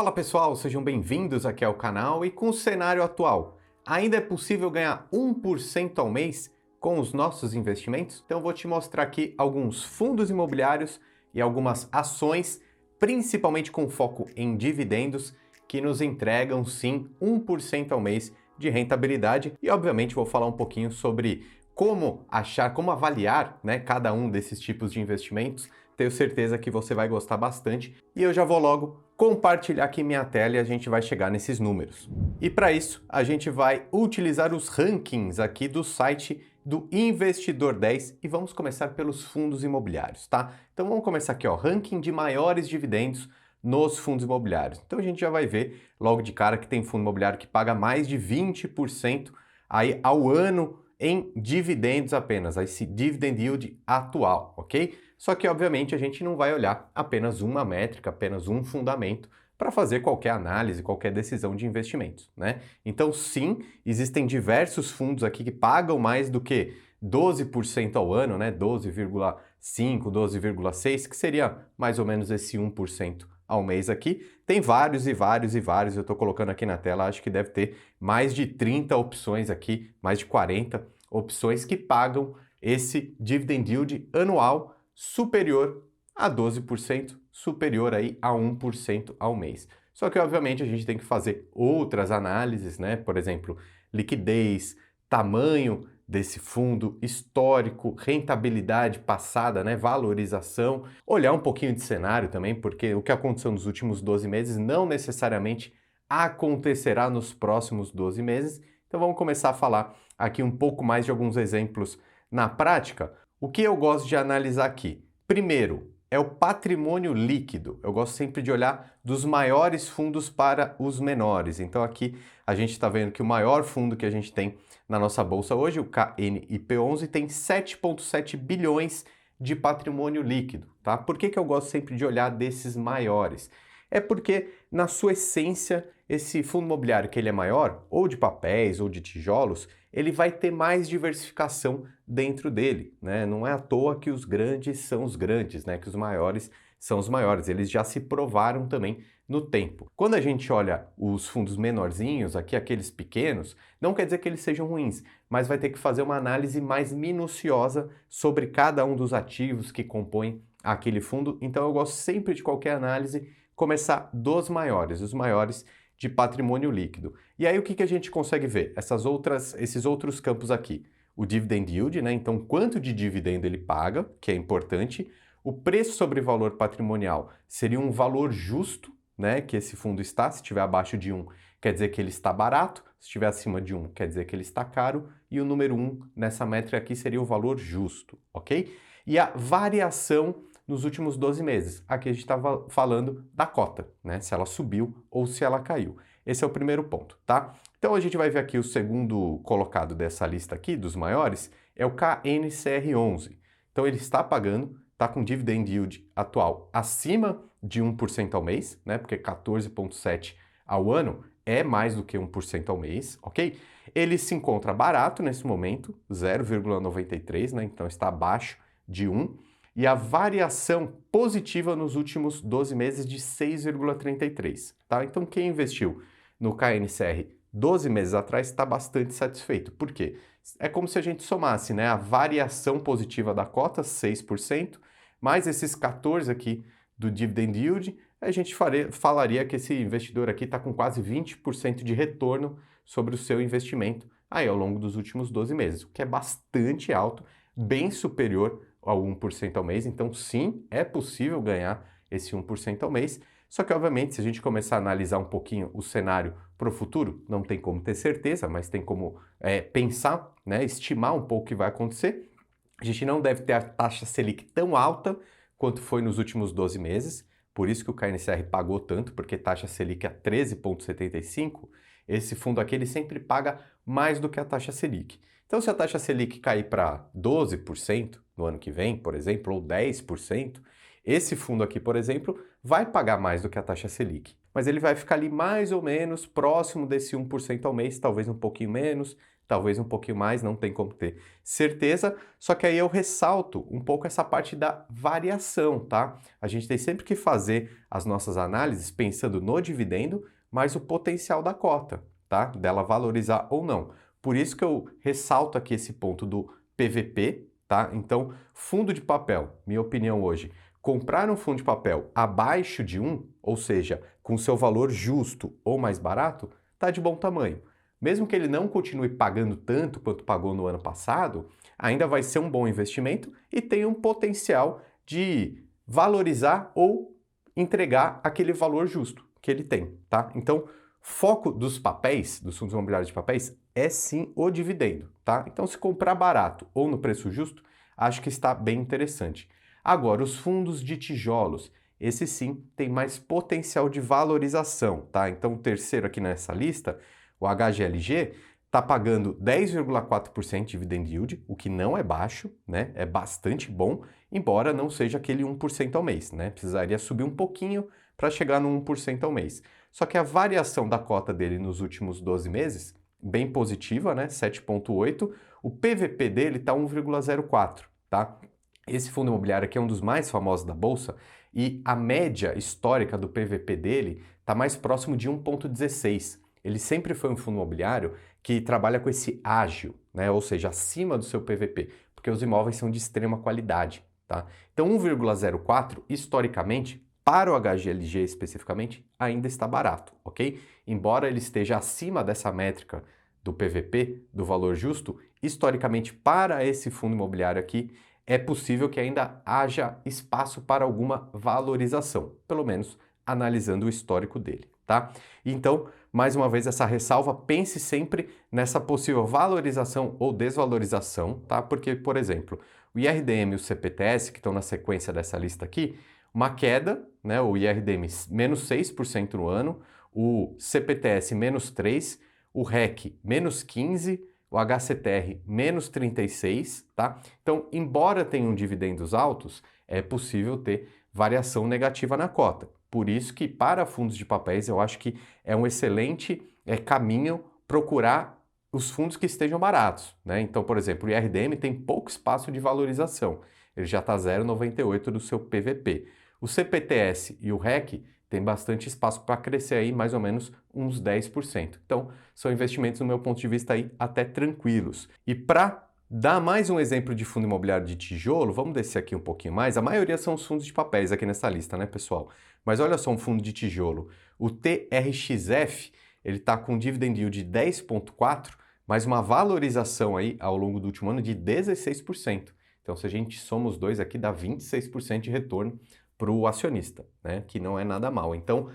Fala pessoal, sejam bem-vindos aqui ao canal. E com o cenário atual, ainda é possível ganhar 1% ao mês com os nossos investimentos? Então eu vou te mostrar aqui alguns fundos imobiliários e algumas ações, principalmente com foco em dividendos, que nos entregam sim 1% ao mês de rentabilidade. E obviamente vou falar um pouquinho sobre como achar, como avaliar, cada um desses tipos de investimentos. Tenho certeza que você vai gostar bastante e eu já vou logo compartilhar aqui minha tela e a gente vai chegar nesses números. E para isso, a gente vai utilizar os rankings aqui do site do Investidor 10 e vamos começar pelos fundos imobiliários, tá? Então vamos começar aqui, ó, ranking de maiores dividendos nos fundos imobiliários. Então a gente já vai ver logo de cara que tem fundo imobiliário que paga mais de 20% aí ao ano em dividendos apenas, esse dividend yield atual, ok? Só que, obviamente, a gente não vai olhar apenas uma métrica, apenas um fundamento para fazer qualquer análise, qualquer decisão de investimentos, né? Então, sim, existem diversos fundos aqui que pagam mais do que 12% ao ano, né? 12,5%, 12,6%, que seria mais ou menos esse 1% ao mês aqui. Tem vários e vários e vários, eu estou colocando aqui na tela, acho que deve ter mais de 30 opções aqui, mais de 40 opções que pagam esse dividend yield anual superior a 12%, superior aí a 1% ao mês. Só que, obviamente, a gente tem que fazer outras análises, né? Por exemplo, liquidez, tamanho desse fundo, histórico, rentabilidade passada, né? Valorização, olhar um pouquinho de cenário também, porque o que aconteceu nos últimos 12 meses não necessariamente acontecerá nos próximos 12 meses. Então vamos começar a falar aqui um pouco mais de alguns exemplos na prática. O que eu gosto de analisar aqui? Primeiro, é o patrimônio líquido. Eu gosto sempre de olhar dos maiores fundos para os menores. Então aqui a gente está vendo que o maior fundo que a gente tem na nossa bolsa hoje, o KNIP11, tem 7,7 bilhões de patrimônio líquido, tá? Por que eu gosto sempre de olhar desses maiores? É porque, na sua essência, esse fundo imobiliário que ele é maior, ou de papéis ou de tijolos, ele vai ter mais diversificação dentro dele, né? Não é à toa que os grandes são os grandes, né? Que os maiores são os maiores. Eles já se provaram também no tempo. Quando a gente olha os fundos menorzinhos, aqui aqueles pequenos, não quer dizer que eles sejam ruins, mas vai ter que fazer uma análise mais minuciosa sobre cada um dos ativos que compõem aquele fundo. Então eu gosto sempre de qualquer análise começar dos maiores, os maiores de patrimônio líquido. E aí o que a gente consegue ver? Esses outros campos aqui. O dividend yield, né? Então quanto de dividendo ele paga, que é importante. O preço sobre valor patrimonial seria um valor justo, né? Que esse fundo está. Se estiver abaixo de 1, quer dizer que ele está barato. Se estiver acima de 1, quer dizer que ele está caro. E o número 1 nessa métrica aqui seria o valor justo, ok? E a variação nos últimos 12 meses. Aqui a gente estava falando da cota, né? Se ela subiu ou se ela caiu. Esse é o primeiro ponto, tá? Então a gente vai ver aqui o segundo colocado dessa lista aqui, dos maiores, é o KNCR11. Então ele está pagando, está com dividend yield atual acima de 1% ao mês, né? Porque 14,7% ao ano é mais do que 1% ao mês, ok? Ele se encontra barato nesse momento, 0,93, né? Então está abaixo de 1%. E a variação positiva nos últimos 12 meses de 6,33, tá? Então quem investiu no KNCR 12 meses atrás está bastante satisfeito. Por quê? É como se a gente somasse, né, a variação positiva da cota, 6%, mais esses 14 aqui do dividend yield, a gente falaria que esse investidor aqui está com quase 20% de retorno sobre o seu investimento aí ao longo dos últimos 12 meses, o que é bastante alto, bem superior ao 1% ao mês. Então sim, é possível ganhar esse 1% ao mês, só que obviamente se a gente começar a analisar um pouquinho o cenário para o futuro, não tem como ter certeza, mas tem como pensar, né, estimar um pouco o que vai acontecer. A gente não deve ter a taxa Selic tão alta quanto foi nos últimos 12 meses, por isso que o KNCR pagou tanto, porque taxa Selic é 13,75%, esse fundo aqui ele sempre paga mais do que a taxa Selic. Então, se a taxa Selic cair para 12% no ano que vem, por exemplo, ou 10%, esse fundo aqui, por exemplo, vai pagar mais do que a taxa Selic. Mas ele vai ficar ali mais ou menos próximo desse 1% ao mês, talvez um pouquinho menos, talvez um pouquinho mais, não tem como ter certeza, só que aí eu ressalto um pouco essa parte da variação, tá? A gente tem sempre que fazer as nossas análises pensando no dividendo, mas o potencial da cota, tá? Dela valorizar ou não. Por isso que eu ressalto aqui esse ponto do PVP, tá? Então, fundo de papel, minha opinião hoje, comprar um fundo de papel abaixo de 1, ou seja, com seu valor justo ou mais barato, tá de bom tamanho. Mesmo que ele não continue pagando tanto quanto pagou no ano passado, ainda vai ser um bom investimento e tem um potencial de valorizar ou entregar aquele valor justo que ele tem, tá? Então, foco dos papéis, dos fundos imobiliários de papéis, é sim o dividendo, tá? Então, se comprar barato ou no preço justo, acho que está bem interessante. Agora, os fundos de tijolos, esse sim tem mais potencial de valorização, tá? Então, o terceiro aqui nessa lista, o HGLG, está pagando 10,4% de dividend yield, o que não é baixo, né? É bastante bom, embora não seja aquele 1% ao mês, né? Precisaria subir um pouquinho para chegar no 1% ao mês. Só que a variação da cota dele nos últimos 12 meses, bem positiva, né? 7,8%. O PVP dele está 1,04%, tá? Esse fundo imobiliário aqui é um dos mais famosos da Bolsa e a média histórica do PVP dele está mais próximo de 1,16. Ele sempre foi um fundo imobiliário que trabalha com esse ágio, né? Ou seja, acima do seu PVP, porque os imóveis são de extrema qualidade, tá? Então 1,04 historicamente para o HGLG especificamente ainda está barato, ok? Embora ele esteja acima dessa métrica do PVP, do valor justo, historicamente para esse fundo imobiliário aqui é possível que ainda haja espaço para alguma valorização, pelo menos analisando o histórico dele, tá? Então, mais uma vez, essa ressalva, pense sempre nessa possível valorização ou desvalorização, tá? Porque, por exemplo, o IRDM e o CPTS, que estão na sequência dessa lista aqui, uma queda, né? O IRDM menos 6% no ano, o CPTS menos 3%, o REC menos 15%, o HCTR menos 36%, tá? Então, embora tenham dividendos altos, é possível ter variação negativa na cota. Por isso que para fundos de papéis eu acho que é um excelente caminho procurar os fundos que estejam baratos, né? Então, por exemplo, o IRDM tem pouco espaço de valorização, ele já está 0,98 do seu PVP. O CPTS e o REC tem bastante espaço para crescer aí mais ou menos uns 10%. Então, são investimentos, no meu ponto de vista, aí até tranquilos. E para dar mais um exemplo de fundo imobiliário de tijolo, vamos descer aqui um pouquinho mais. A maioria são os fundos de papéis aqui nessa lista, né, pessoal? Mas olha só um fundo de tijolo. O TRXF, ele está com dividend yield de 10,4%, mas uma valorização aí ao longo do último ano de 16%. Então, se a gente soma os dois aqui, dá 26% de retorno para o acionista, né? Que não é nada mal. Então,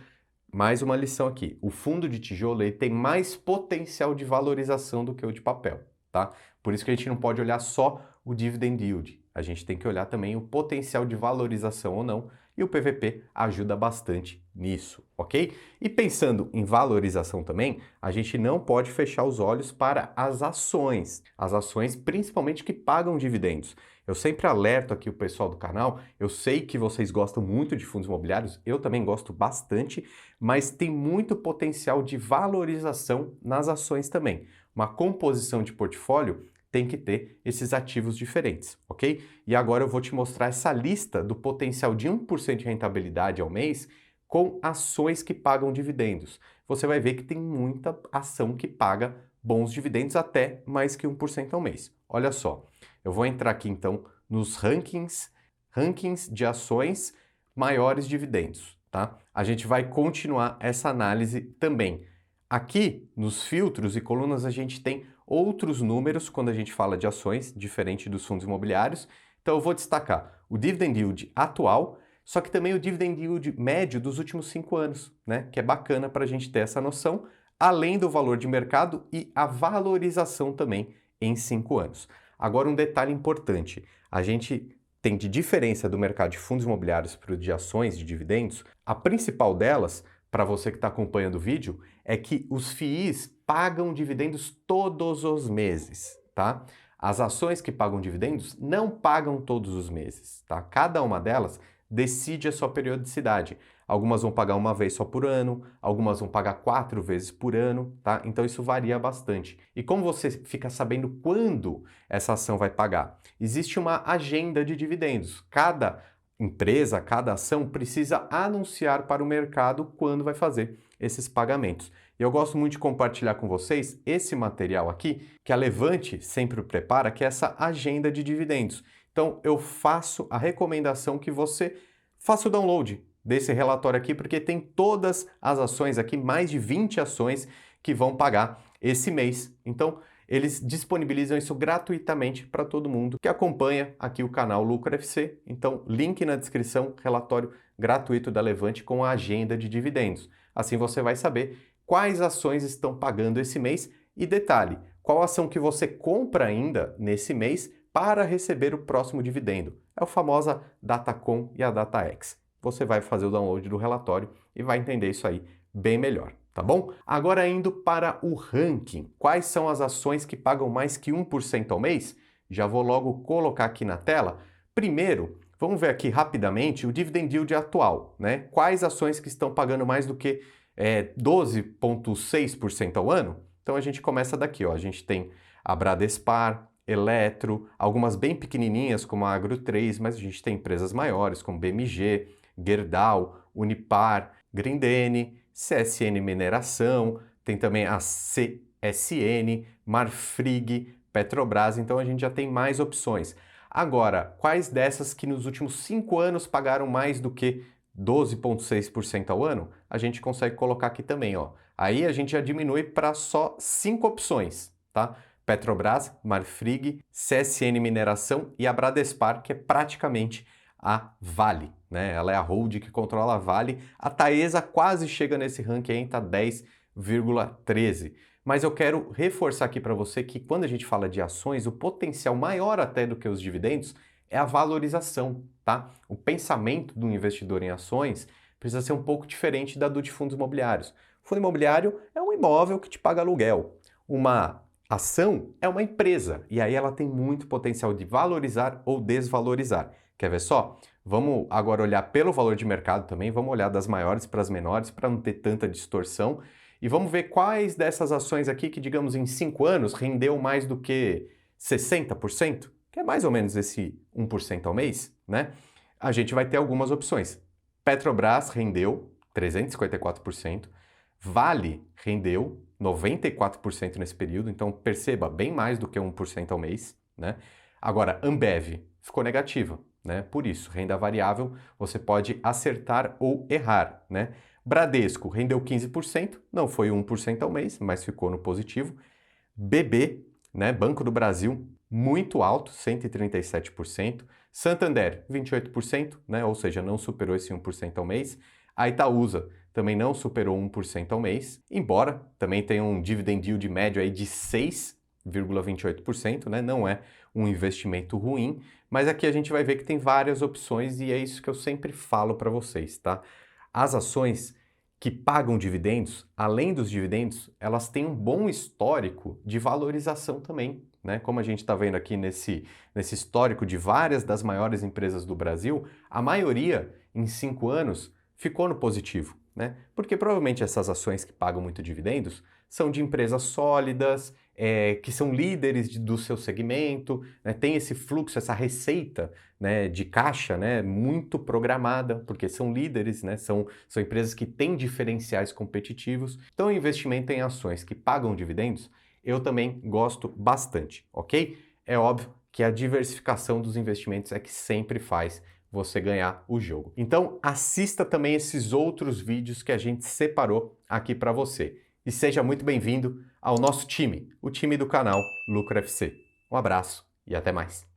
mais uma lição aqui. O fundo de tijolo ele tem mais potencial de valorização do que o de papel, tá? Por isso que a gente não pode olhar só o dividend yield. A gente tem que olhar também o potencial de valorização ou não, e o PVP ajuda bastante nisso, ok? E pensando em valorização também, a gente não pode fechar os olhos para as ações principalmente que pagam dividendos. Eu sempre alerto aqui o pessoal do canal, eu sei que vocês gostam muito de fundos imobiliários, eu também gosto bastante, mas tem muito potencial de valorização nas ações também. Uma composição de portfólio tem que ter esses ativos diferentes, ok? E agora eu vou te mostrar essa lista do potencial de 1% de rentabilidade ao mês com ações que pagam dividendos. Você vai ver que tem muita ação que paga bons dividendos, até mais que 1% ao mês. Olha só, eu vou entrar aqui então nos rankings de ações maiores dividendos, tá? A gente vai continuar essa análise também. Aqui nos filtros e colunas a gente tem outros números quando a gente fala de ações, diferente dos fundos imobiliários. Então eu vou destacar o dividend yield atual, só que também o dividend yield médio dos últimos 5 anos, né? Que é bacana para a gente ter essa noção, além do valor de mercado e a valorização também em 5 anos. Agora um detalhe importante, a gente tem de diferença do mercado de fundos imobiliários para o de ações de dividendos, a principal delas, para você que está acompanhando o vídeo, é que os FIIs pagam dividendos todos os meses, tá? As ações que pagam dividendos não pagam todos os meses, tá? Cada uma delas decide a sua periodicidade. Algumas vão pagar uma vez só por ano, algumas vão pagar 4 vezes por ano, tá? Então isso varia bastante. E como você fica sabendo quando essa ação vai pagar? Existe uma agenda de dividendos. Cada empresa, cada ação precisa anunciar para o mercado quando vai fazer esses pagamentos. E eu gosto muito de compartilhar com vocês esse material aqui, que a Levante sempre prepara, que é essa agenda de dividendos. Então eu faço a recomendação que você faça o download desse relatório aqui, porque tem todas as ações aqui, mais de 20 ações que vão pagar esse mês. Então, eles disponibilizam isso gratuitamente para todo mundo que acompanha aqui o canal Lucra FC. Então, link na descrição, relatório gratuito da Levante com a agenda de dividendos. Assim você vai saber quais ações estão pagando esse mês e detalhe, qual ação que você compra ainda nesse mês para receber o próximo dividendo. É a famosa Datacom e a DataX. Você vai fazer o download do relatório e vai entender isso aí bem melhor, tá bom? Agora indo para o ranking. Quais são as ações que pagam mais que 1% ao mês? Já vou logo colocar aqui na tela. Primeiro, vamos ver aqui rapidamente o dividend yield atual, né? Quais ações que estão pagando mais do que 12,6% ao ano? Então a gente começa daqui, ó. A gente tem a Bradespar, Eletro, algumas bem pequenininhas como a Agro 3, mas a gente tem empresas maiores como BMG, Gerdau, Unipar, Grendene, CSN Mineração, tem também a CSN, Marfrig, Petrobras, então a gente já tem mais opções. Agora, quais dessas que nos últimos 5 anos pagaram mais do que 12,6% ao ano? A gente consegue colocar aqui também, ó. Aí a gente já diminui para só 5 opções, tá? Petrobras, Marfrig, CSN Mineração e a Bradespar, que é praticamente a Vale, né? Ela é a hold que controla a Vale. A Taesa quase chega nesse ranking aí, tá 10,13. Mas eu quero reforçar aqui para você que quando a gente fala de ações, o potencial maior até do que os dividendos é a valorização, tá? O pensamento do investidor em ações precisa ser um pouco diferente da do de fundos imobiliários. Fundo imobiliário é um imóvel que te paga aluguel. Uma ação é uma empresa e aí ela tem muito potencial de valorizar ou desvalorizar. Quer ver só? Vamos agora olhar pelo valor de mercado também, vamos olhar das maiores para as menores para não ter tanta distorção e vamos ver quais dessas ações aqui que, digamos, em 5 anos rendeu mais do que 60%, que é mais ou menos esse 1% ao mês, né? A gente vai ter algumas opções. Petrobras rendeu 354%, Vale rendeu 94% nesse período, então perceba, bem mais do que 1% ao mês, né? Agora, Ambev ficou negativa, né? Por isso, renda variável, você pode acertar ou errar, né? Bradesco rendeu 15%, não foi 1% ao mês, mas ficou no positivo. BB, né? Banco do Brasil, muito alto, 137%. Santander, 28%, né? Ou seja, não superou esse 1% ao mês. A Itaúsa também não superou 1% ao mês, embora também tenha um dividend yield médio aí de 6,28%, né? Não é um investimento ruim, mas aqui a gente vai ver que tem várias opções e é isso que eu sempre falo para vocês, tá? As ações que pagam dividendos, além dos dividendos, elas têm um bom histórico de valorização também, né? Como a gente está vendo aqui nesse histórico de várias das maiores empresas do Brasil, a maioria em 5 anos ficou no positivo, né? Porque provavelmente essas ações que pagam muito dividendos são de empresas sólidas, que são líderes do seu segmento, né? Tem esse fluxo, essa receita, né, de caixa, né, muito programada, porque são líderes, né, são empresas que têm diferenciais competitivos. Então, o investimento em ações que pagam dividendos, eu também gosto bastante, ok? É óbvio que a diversificação dos investimentos é que sempre faz você ganhar o jogo. Então, assista também esses outros vídeos que a gente separou aqui para você. E seja muito bem-vindo ao nosso time, o time do canal Lucra FC. Um abraço e até mais.